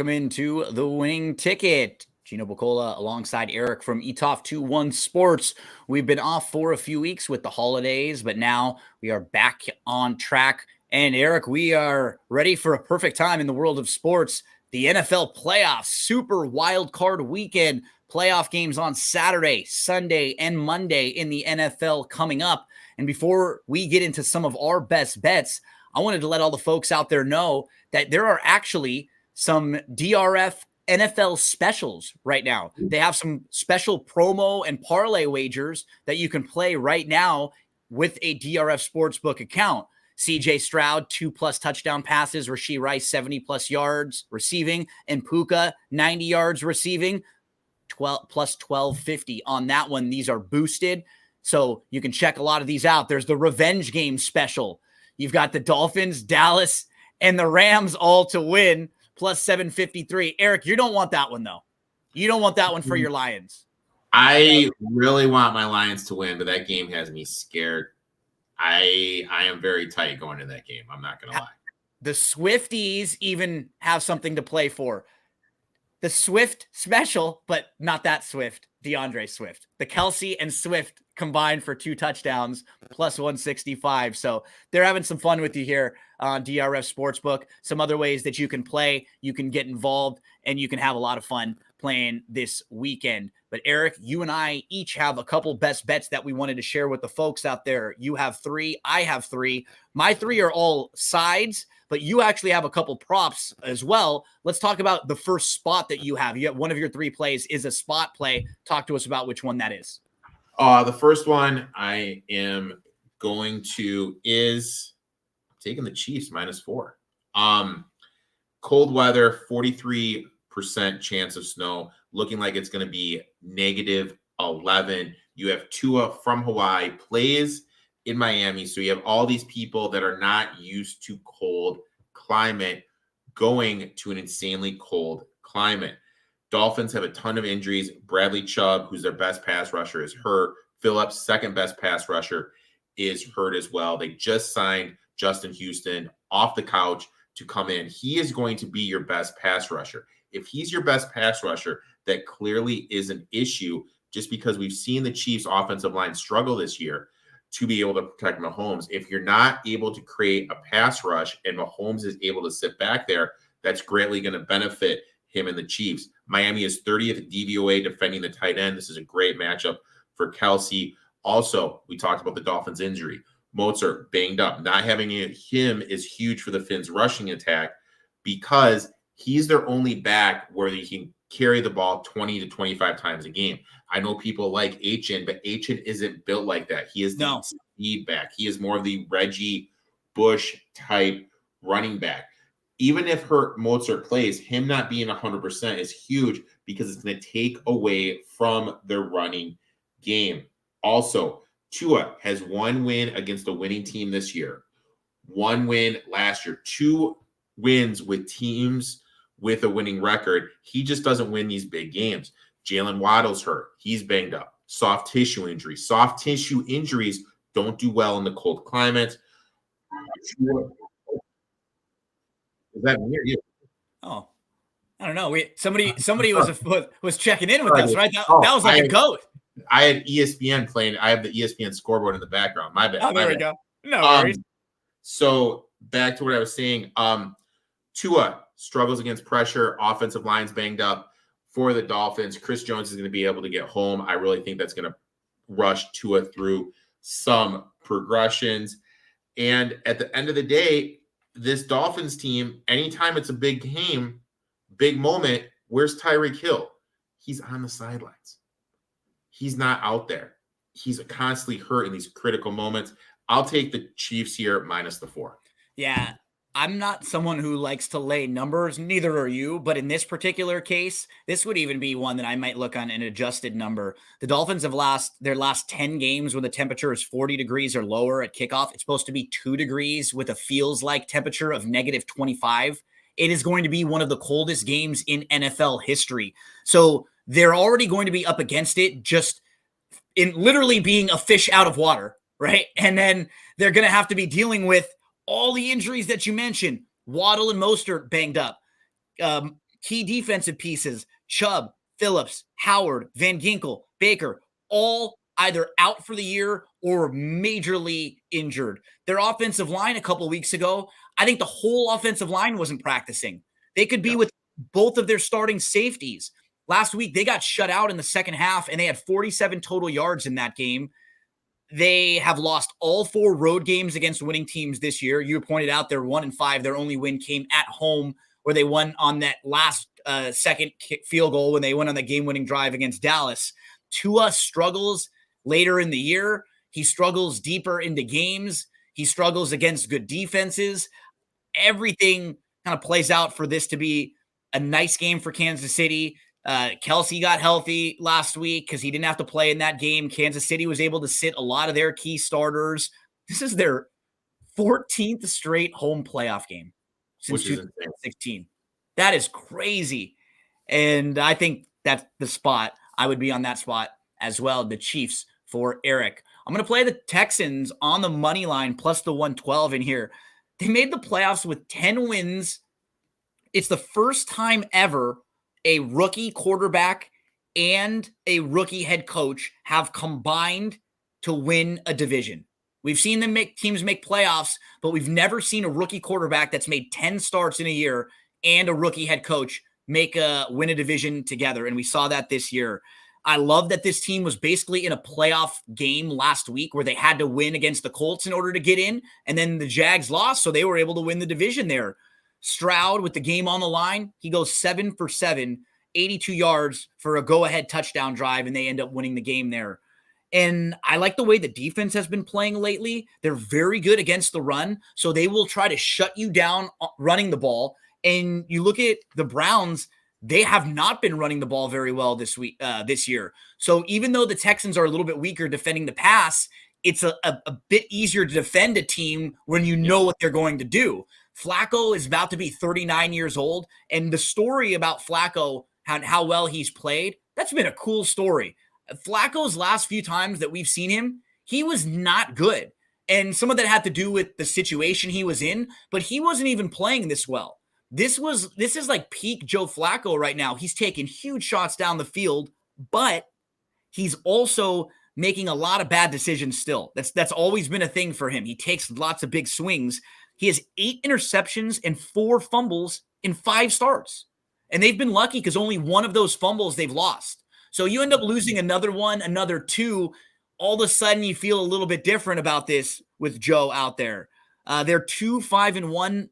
Welcome into the Winning Ticket. Gino Bacola alongside Eric from ETOF21 Sports. We've been off for a few weeks with the holidays, but now we are back on track. And Eric, we are ready for a perfect time in the world of sports. The NFL playoffs, super wild card weekend, playoff games on Saturday, Sunday, and Monday in the NFL coming up. And before we get into some of our best bets, I wanted to let all the folks out there know that there are actually some DRF NFL specials right now. They have some special promo and parlay wagers that you can play right now with a DRF Sportsbook account. CJ Stroud, 2+ touchdown passes. Rashee Rice, 70+ yards receiving. And Puka, 90 yards receiving. 12 plus 1250 on that one. These are boosted, so you can check a lot of these out. There's the revenge game special. You've got the Dolphins, Dallas, and the Rams all to win, plus 753. Eric, you don't want that one, though. You don't want that one for your Lions. I really want my Lions to win, but that game has me scared. I am very tight going into that game. I'm not going to lie. The Swifties even have something to play for. The Swift special, but not that Swift, DeAndre Swift. The Kelce and Swift combined for 2 touchdowns, plus 165. So they're having some fun with you here on DRF Sportsbook. Some other ways that you can play, you can get involved, and you can have a lot of fun playing this weekend. But Eric, you and I each have a couple best bets that we wanted to share with the folks out there. You have 3, I have 3. My 3 are all sides, but you actually have a couple props as well. Let's talk about the first spot that you have. You have one of your 3 plays is a spot play. Talk to us about which one that is. The first one I am going to is taking the Chiefs -4. Cold weather, 43% chance of snow, looking like it's going to be -11. You have Tua from Hawaii, plays in Miami. So you have all these people that are not used to cold climate going to an insanely cold climate. Dolphins have a ton of injuries. Bradley Chubb, who's their best pass rusher, is hurt. Phillips, second best pass rusher, is hurt as well. They just signed Justin Houston off the couch to come in. He is going to be your best pass rusher. If he's your best pass rusher, that clearly is an issue just because we've seen the Chiefs offensive line struggle this year to be able to protect Mahomes. If you're not able to create a pass rush and Mahomes is able to sit back there, that's greatly going to benefit him and the Chiefs. Miami is 30th DVOA defending the tight end. This is a great matchup for Kelce. Also, we talked about the Dolphins' injury. Mozart banged up. Not having him is huge for the Finns' rushing attack because he's their only back where he can carry the ball 20 to 25 times a game. I know people like Achane, but Achane isn't built like that. He is the speed back. He is more of the Reggie Bush type running back. Even if Mozart plays, him not being 100% is huge because it's going to take away from their running game. Also, Tua has 1 win against a winning team this year, 1 win last year, 2 wins with teams with a winning record. He just doesn't win these big games. Jalen Waddle's hurt. He's banged up. Soft tissue injuries. Soft tissue injuries don't do well in the cold climate. Is that me or you? Oh, I don't know. Somebody was checking in with us, right? That was like a goat. I had ESPN playing. I have the ESPN scoreboard in the background. My bad. Oh, there we go. No worries. So back to what I was saying. Tua struggles against pressure. Offensive line's banged up for the Dolphins. Chris Jones is going to be able to get home. I really think that's going to rush Tua through some progressions. And at the end of the day, this Dolphins team, anytime it's a big game, big moment, where's Tyreek Hill? He's on the sidelines. He's not out there. He's constantly hurt in these critical moments. I'll take the Chiefs here -4. Yeah, I'm not someone who likes to lay numbers. Neither are you. But in this particular case, this would even be one that I might look on an adjusted number. The Dolphins have lost their last 10 games when the temperature is 40 degrees or lower at kickoff. It's supposed to be 2 degrees with a feels like temperature of -25. It is going to be one of the coldest games in NFL history. So they're already going to be up against it just in literally being a fish out of water, right? And then they're going to have to be dealing with all the injuries that you mentioned. Waddle and Mostert banged up. Key defensive pieces, Chubb, Phillips, Howard, Van Ginkel, Baker, all either out for the year or majorly injured. Their offensive line a couple weeks ago, I think the whole offensive line wasn't practicing. They could be with both of their starting safeties. Last week, they got shut out in the second half, and they had 47 total yards in that game. They have lost all 4 road games against winning teams this year. You pointed out they're 1-5. Their only win came at home, where they won on that last second field goal when they went on the game-winning drive against Dallas. Tua struggles later in the year. He struggles deeper into games. He struggles against good defenses. Everything kind of plays out for this to be a nice game for Kansas City. Kelsey got healthy last week because he didn't have to play in that game. Kansas City was able to sit a lot of their key starters. This is their 14th straight home playoff game since 2016. That is crazy. And I think that's the spot. I would be on that spot as well. The Chiefs for Eric. I'm going to play the Texans on the money line plus the 112 in here. They made the playoffs with 10 wins. It's the first time ever a rookie quarterback and a rookie head coach have combined to win a division. We've seen them make teams make playoffs, but we've never seen a rookie quarterback that's made 10 starts in a year and a rookie head coach win a division together. And we saw that this year. I love that this team was basically in a playoff game last week where they had to win against the Colts in order to get in. And then the Jags lost, so they were able to win the division there. Stroud with the game on the line, he goes 7 for 7, 82 yards for a go-ahead touchdown drive, and they end up winning the game there. And I like the way the defense has been playing lately. They're very good against the run, so they will try to shut you down running the ball. And you look at the Browns, they have not been running the ball very well this year. So even though the Texans are a little bit weaker defending the pass, it's a bit easier to defend a team when you know what they're going to do. Flacco is about to be 39 years old, and the story about Flacco and how well he's played, that's been a cool story. Flacco's last few times that we've seen him, he was not good. And some of that had to do with the situation he was in, but he wasn't even playing this well. This is like peak Joe Flacco right now. He's taking huge shots down the field, but he's also making a lot of bad decisions still. That's always been a thing for him. He takes lots of big swings. He has 8 interceptions and 4 fumbles in 5 starts. And they've been lucky because only one of those fumbles they've lost. So you end up losing another one, another 2. All of a sudden you feel a little bit different about this with Joe out there. They're 2-5-1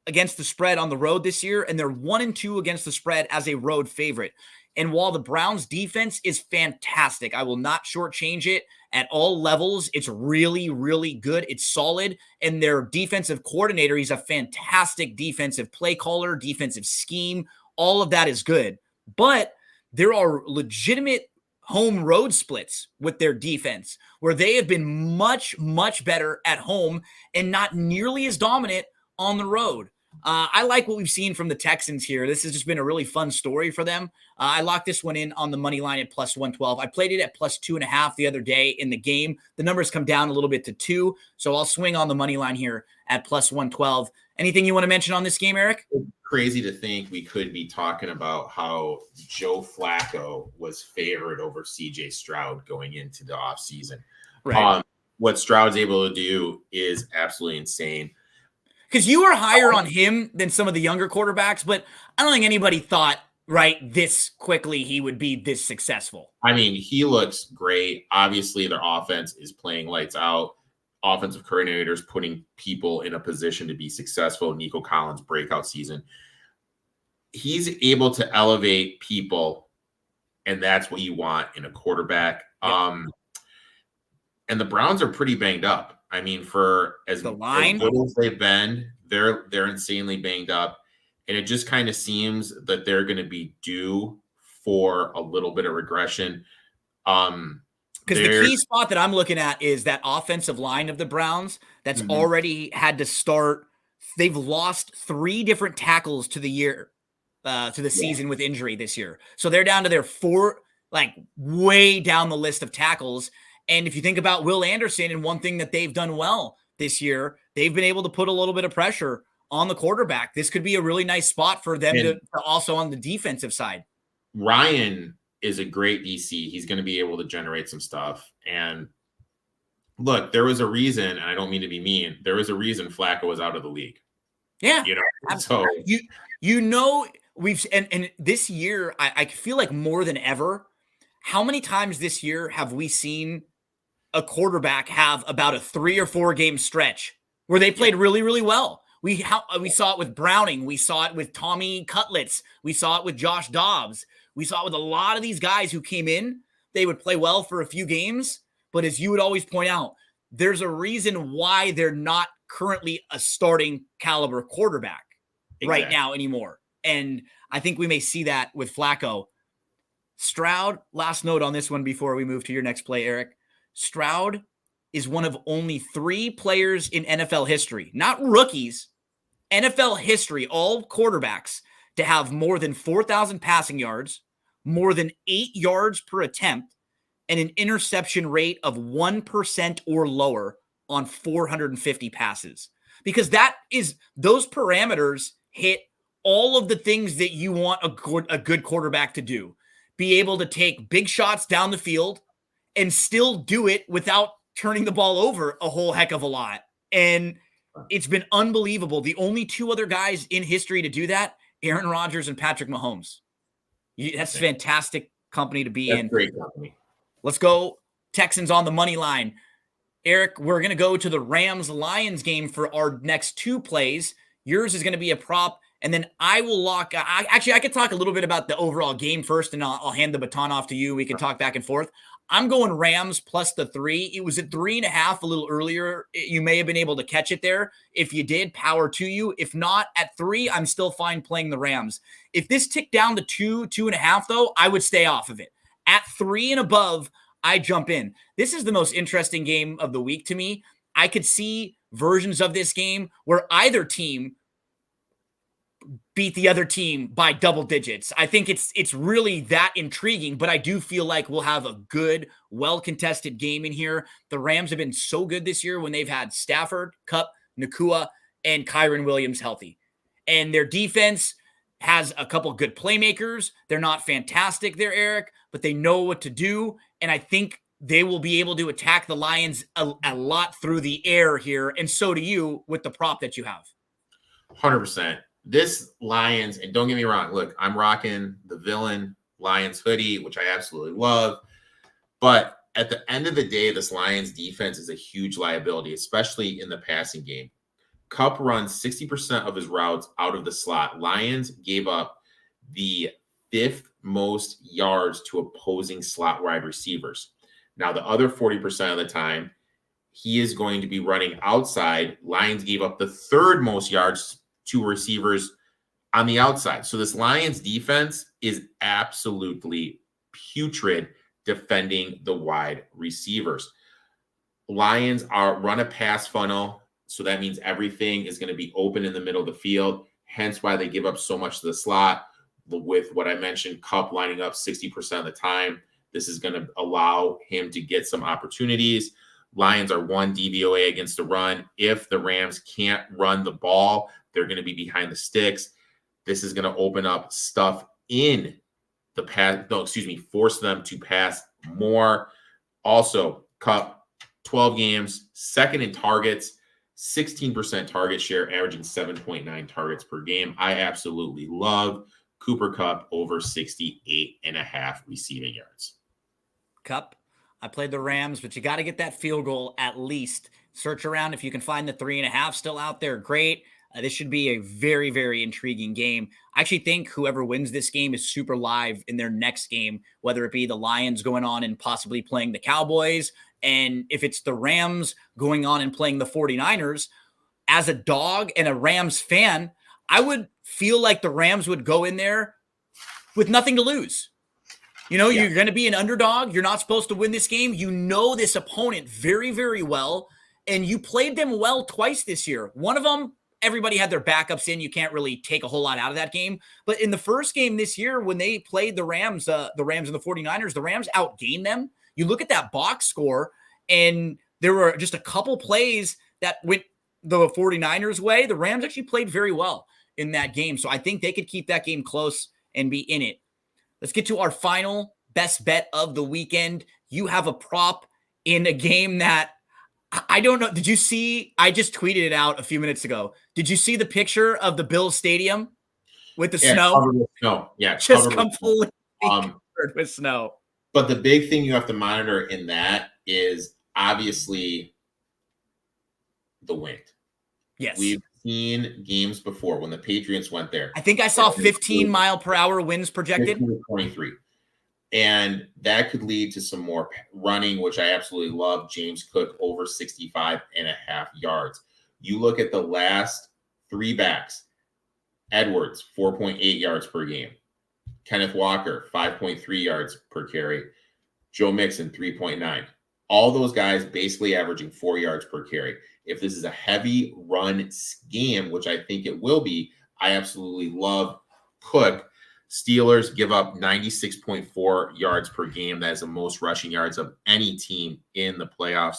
against the spread on the road this year, and they're 1-2 against the spread as a road favorite. And while the Browns defense is fantastic, I will not shortchange it at all levels. It's really, really good. It's solid. And their defensive coordinator, he's a fantastic defensive play caller, defensive scheme. All of that is good. But there are legitimate home road splits with their defense where they have been much, much better at home and not nearly as dominant on the road. I like what we've seen from the Texans here. This has just been a really fun story for them. I locked this one in on the money line at plus 112. I played it at plus 2.5 the other day in the game. The numbers come down a little bit to 2, so I'll swing on the money line here at plus 112. Anything you want to mention on this game, Eric? Crazy to think we could be talking about how Joe Flacco was favored over CJ Stroud going into the offseason. Right. What Stroud's able to do is absolutely insane. Because you were higher on him than some of the younger quarterbacks, but I don't think anybody thought, this quickly he would be this successful. I mean, he looks great. Obviously, their offense is playing lights out. Offensive coordinators putting people in a position to be successful. Nico Collins' breakout season. He's able to elevate people, and that's what you want in a quarterback. Yeah. And the Browns are pretty banged up. I mean, for as good as they've been, they're insanely banged up. And it just kind of seems that they're going to be due for a little bit of regression. Because the key spot that I'm looking at is that offensive line of the Browns that's already had to start. They've lost 3 different tackles to the year, to the season with injury this year. So they're down to their 4, way down the list of tackles. And if you think about Will Anderson and one thing that they've done well this year, they've been able to put a little bit of pressure on the quarterback. This could be a really nice spot for them And to also on the defensive side. Ryan is a great DC. He's going to be able to generate some stuff. And look, there was a reason, and I don't mean to be mean, there was a reason Flacco was out of the league. Yeah. You know, so we've and this year, I feel like more than ever, how many times this year have we seen a quarterback have about a 3 or 4 game stretch where they played really, really well? We saw it with Browning. We saw it with Tommy Cutlets. We saw it with Josh Dobbs. We saw it with a lot of these guys who came in. They would play well for a few games, but as you would always point out, there's a reason why they're not currently a starting caliber quarterback right now anymore. And I think we may see that with Flacco. Stroud, last note on this one before we move to your next play, Eric. Stroud is one of only 3 players in NFL history, not rookies, NFL history, all quarterbacks, to have more than 4,000 passing yards, more than 8 yards per attempt, and an interception rate of 1% or lower on 450 passes. Because those parameters hit all of the things that you want a good quarterback to do. Be able to take big shots down the field and still do it without turning the ball over a whole heck of a lot. And it's been unbelievable. The only 2 other guys in history to do that, Aaron Rodgers and Patrick Mahomes. That's fantastic company to be in. Great company. Let's go Texans on the money line. Eric, we're going to go to the Rams-Lions game for our next 2 plays. Yours is going to be a prop, and then I will lock. I could talk a little bit about the overall game first, and I'll hand the baton off to you. We can talk back and forth. I'm going Rams plus the 3. It was at 3.5 a little earlier. You may have been able to catch it there. If you did, power to you. If not, at 3, I'm still fine playing the Rams. If this ticked down to 2.5, though, I would stay off of it. At 3 and above, I jump in. This is the most interesting game of the week to me. I could see versions of this game where either team beat the other team by double digits. I think it's really that intriguing, but I do feel like we'll have a good, well-contested game in here. The Rams have been so good this year when they've had Stafford, Kupp, Nakua, and Kyren Williams healthy. And their defense has a couple good playmakers. They're not fantastic there, Eric, but they know what to do. And I think they will be able to attack the Lions a lot through the air here. And so do you with the prop that you have. 100%. This Lions, and don't get me wrong, look, I'm rocking the villain Lions hoodie, which I absolutely love. But at the end of the day, this Lions defense is a huge liability, especially in the passing game. Kupp runs 60% of his routes out of the slot. Lions gave up the 5th most yards to opposing slot wide receivers. Now, the other 40% of the time, he is going to be running outside. Lions gave up the 3rd most yards to receivers on the outside. So this Lions defense is absolutely putrid defending the wide receivers. Lions run a pass funnel. So that means everything is going to be open in the middle of the field. Hence why they give up so much to the slot. With what I mentioned, Kupp lining up 60% of the time. This is going to allow him to get some opportunities. Lions are 1 DVOA against the run. If the Rams can't run the ball, they're going to be behind the sticks. This is going to open up stuff in the pass. No, excuse me, force them to pass more. Also, Kupp, 12 games, 2nd in targets, 16% target share, averaging 7.9 targets per game. I absolutely love Cooper Kupp over 68.5 receiving yards. Kupp, I played the Rams, but you got to get that field goal at least. Search around. If you can find the 3.5 still out there, great. This should be a very, very intriguing game. I actually think whoever wins this game is super live in their next game, whether it be the Lions going on and possibly playing the Cowboys. And if it's the Rams going on and playing the 49ers, as a dog and a Rams fan, I would feel like the Rams would go in there with nothing to lose. You know, You're going to be an underdog. You're not supposed to win this game. You know this opponent very, very well. And you played them well twice this year. One of them, everybody had their backups in. You can't really take a whole lot out of that game. But in the first game this year, when they played the Rams and the 49ers, the Rams outgained them. You look at that box score, and there were just a couple plays that went the 49ers way, the Rams actually played very well in that game. So I think they could keep that game close and be in it. Let's get to our final best bet of the weekend. You have a prop in a game that I don't know. Did you see? I just tweeted it out a few minutes ago. Did you see the picture of the Bills Stadium with the snow? Covered with snow. Yeah, just completely covered with snow. But the big thing you have to monitor in that is obviously the wind. Yes. We've seen games before when the Patriots went there. I think I saw 15-mile-per-hour winds projected. 23. And that could lead to some more running, which I absolutely love. James Cook over 65.5 yards. You look at the last 3 backs. Edwards, 4.8 yards per game. Kenneth Walker, 5.3 yards per carry. Joe Mixon, 3.9. All those guys basically averaging 4 yards per carry. If this is a heavy run game, which I think it will be, I absolutely love Cook. Steelers give up 96.4 yards per game. That is the most rushing yards of any team in the playoffs.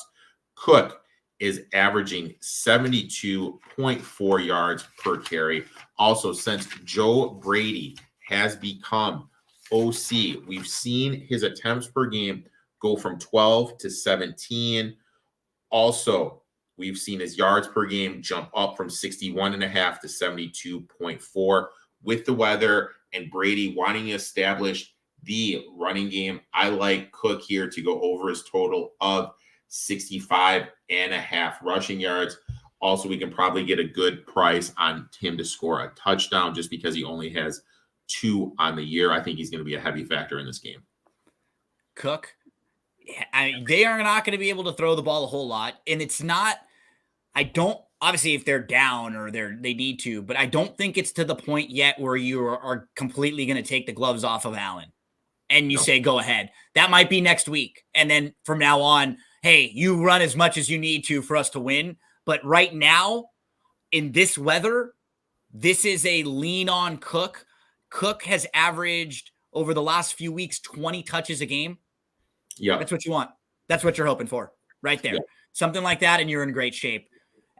Cook is averaging 72.4 yards per carry. Also, since Joe Brady has become OC, we've seen his attempts per game go from 12 to 17. Also, we've seen his yards per game jump up from 61.5 to 72.4. With the weather and Brady wanting to establish the running game, I like Cook here to go over his total of 65.5 rushing yards. Also, we can probably get a good price on him to score a touchdown just because he only has 2 on the year. I think he's going to be a heavy factor in this game. Cook, they are not going to be able to throw the ball a whole lot. And it's not, obviously if they're down or they need to, but I don't think it's to the point yet where you are completely going to take the gloves off of Allen and you say, go ahead. That might be next week. And then from now on, hey, you run as much as you need to for us to win. But right now, in this weather, this is a lean on Cook. Cook has averaged over the last few weeks 20 touches a game. Yeah. That's what you want. That's what you're hoping for right there. Yeah. Something like that, and you're in great shape.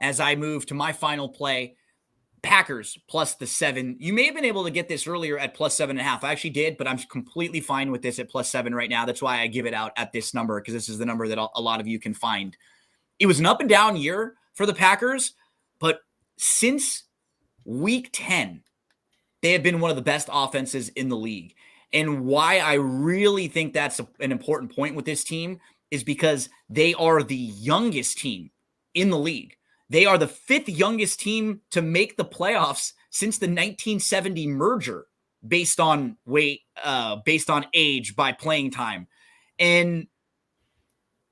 As I move to my final play, Packers plus the 7. You may have been able to get this earlier at plus 7.5. I actually did, but I'm completely fine with this at plus 7 right now. That's why I give it out at this number, because this is the number that a lot of you can find. It was an up and down year for the Packers, but since week 10, they have been one of the best offenses in the league. And why I really think that's an important point with this team is because they are the youngest team in the league. They are the 5th youngest team to make the playoffs since the 1970 merger based on age by playing time. And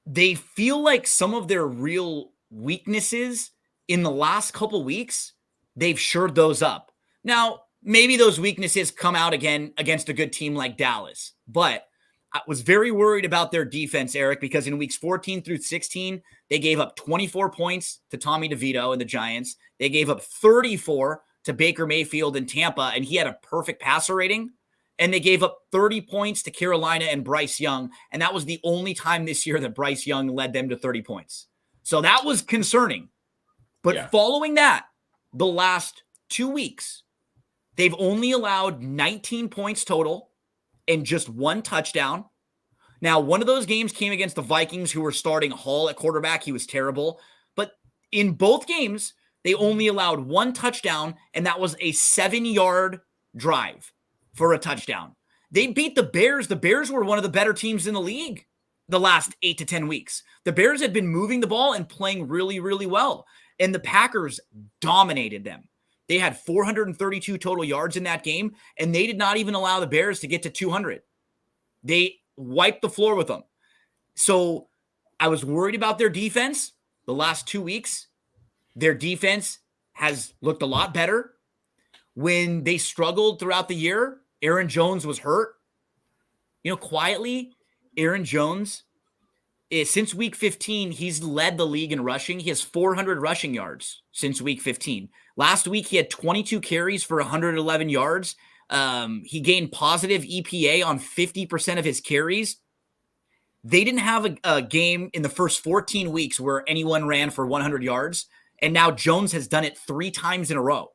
they feel like some of their real weaknesses in the last couple weeks, they've shored those up. Now, maybe those weaknesses come out again against a good team like Dallas, but I was very worried about their defense, Eric, because in weeks 14 through 16, they gave up 24 points to Tommy DeVito and the Giants. They gave up 34 to Baker Mayfield in Tampa, and he had a perfect passer rating. And they gave up 30 points to Carolina and Bryce Young, and that was the only time this year that Bryce Young led them to 30 points. So that was concerning. But following that, the last 2 weeks, they've only allowed 19 points total and just 1 touchdown. Now, one of those games came against the Vikings, who were starting Hall at quarterback. He was terrible. But in both games, they only allowed 1 touchdown, and that was a 7-yard drive for a touchdown. They beat the Bears. The Bears were one of the better teams in the league the last 8 to 10 weeks. The Bears had been moving the ball and playing really, really well. And the Packers dominated them. They had 432 total yards in that game, and they did not even allow the Bears to get to 200. They wiped the floor with them. So I was worried about their defense the last 2 weeks. Their defense has looked a lot better. When they struggled throughout the year, Aaron Jones was hurt. Quietly, Aaron Jones, since week 15, he's led the league in rushing. He has 400 rushing yards since week 15. Last week, he had 22 carries for 111 yards. He gained positive EPA on 50% of his carries. They didn't have a game in the first 14 weeks where anyone ran for 100 yards. And now Jones has done it 3 times in a row.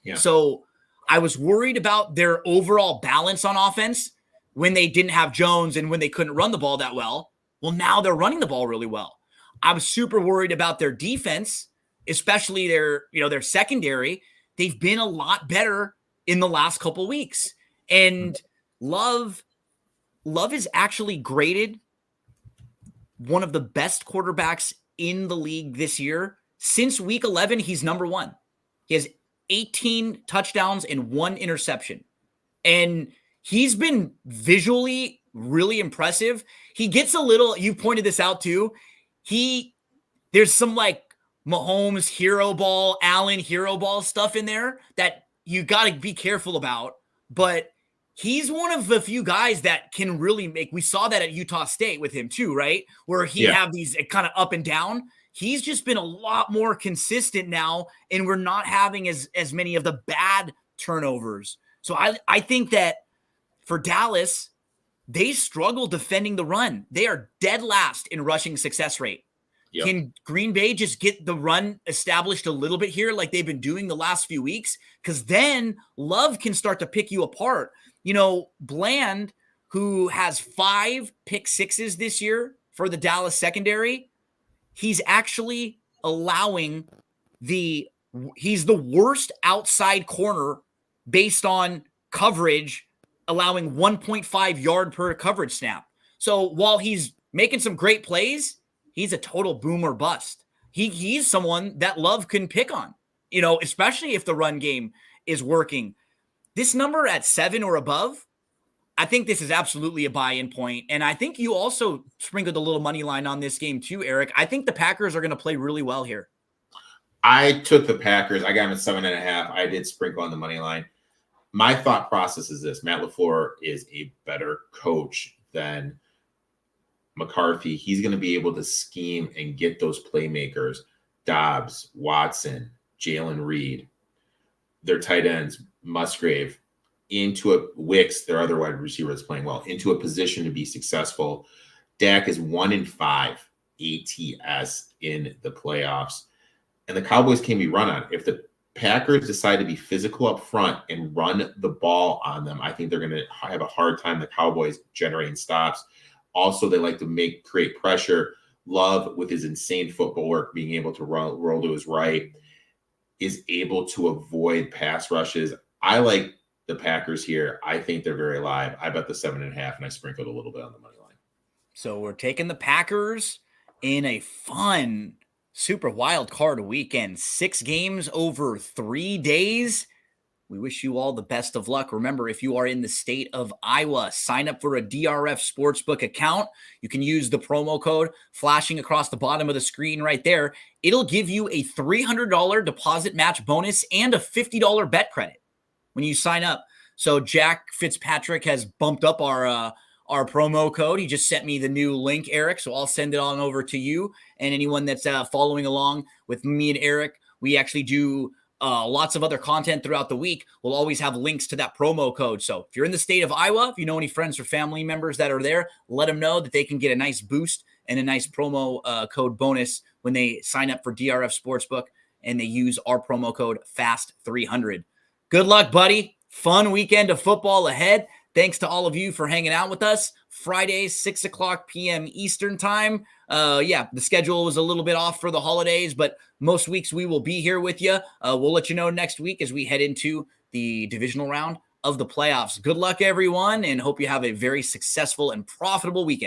Yeah. So I was worried about their overall balance on offense when they didn't have Jones and when they couldn't run the ball that well. Well, now they're running the ball really well. I was super worried about their defense, especially their secondary. They've been a lot better in the last couple of weeks. And Love is actually graded one of the best quarterbacks in the league this year. Since week 11, he's number 1. He has 18 touchdowns and 1 interception. And he's been visually really impressive. He gets a little, you pointed this out too. There's some like Mahomes hero ball, Allen hero ball stuff in there that you got to be careful about. But he's one of the few guys that can really we saw that at Utah State with him too, right? Where he'd have these kind of up and down. He's just been a lot more consistent now, and we're not having as many of the bad turnovers. So I think that for Dallas, they struggle defending the run. They are dead last in rushing success rate. Yep. Can Green Bay just get the run established a little bit here like they've been doing the last few weeks? Because then Love can start to pick you apart. Bland, who has 5 pick sixes this year for the Dallas secondary, he's actually he's the worst outside corner based on coverage, allowing 1.5 yard per coverage snap. So while he's making some great plays, he's a total boom or bust. He's someone that Love can pick on, especially if the run game is working. This number at 7 or above, I think this is absolutely a buy-in point. And I think you also sprinkled a little money line on this game too, Eric. I think the Packers are going to play really well here. I took the Packers. I got them at 7.5. I did sprinkle on the money line. My thought process is this. Matt LaFleur is a better coach than McCarthy. He's going to be able to scheme and get those playmakers, Dobbs, Watson, Jalen Reed, their tight ends, Musgrave, into a Wicks, their other wide receiver that's playing well, into a position to be successful. Dak is 1-5 ATS in the playoffs. And the Cowboys can be run on. If the Packers decide to be physical up front and run the ball on them, I think they're going to have a hard time, the Cowboys, generating stops. Also, they like to create pressure. Love, with his insane football work, being able to roll to his right, is able to avoid pass rushes. I like the Packers here. I think they're very live. I bet the 7.5, and I sprinkled a little bit on the money line. So we're taking the Packers in a fun, super wild card weekend. 6 games over 3 days. We wish you all the best of luck. Remember, if you are in the state of Iowa, sign up for a DRF Sportsbook account. You can use the promo code flashing across the bottom of the screen right there. It'll give you a $300 deposit match bonus and a $50 bet credit when you sign up. So Jack Fitzpatrick has bumped up our promo code. He just sent me the new link, Eric. So I'll send it on over to you and anyone that's following along with me and Eric. We actually do lots of other content throughout the week. We'll always have links to that promo code. So if you're in the state of Iowa, if you know any friends or family members that are there, let them know that they can get a nice boost and a nice promo code bonus when they sign up for DRF Sportsbook and they use our promo code FAST300. Good luck, buddy. Fun weekend of football ahead. Thanks to all of you for hanging out with us. Friday, 6 o'clock p.m. Eastern time. The schedule was a little bit off for the holidays, but most weeks we will be here with you. We'll let you know next week as we head into the divisional round of the playoffs. Good luck, everyone, and hope you have a very successful and profitable weekend.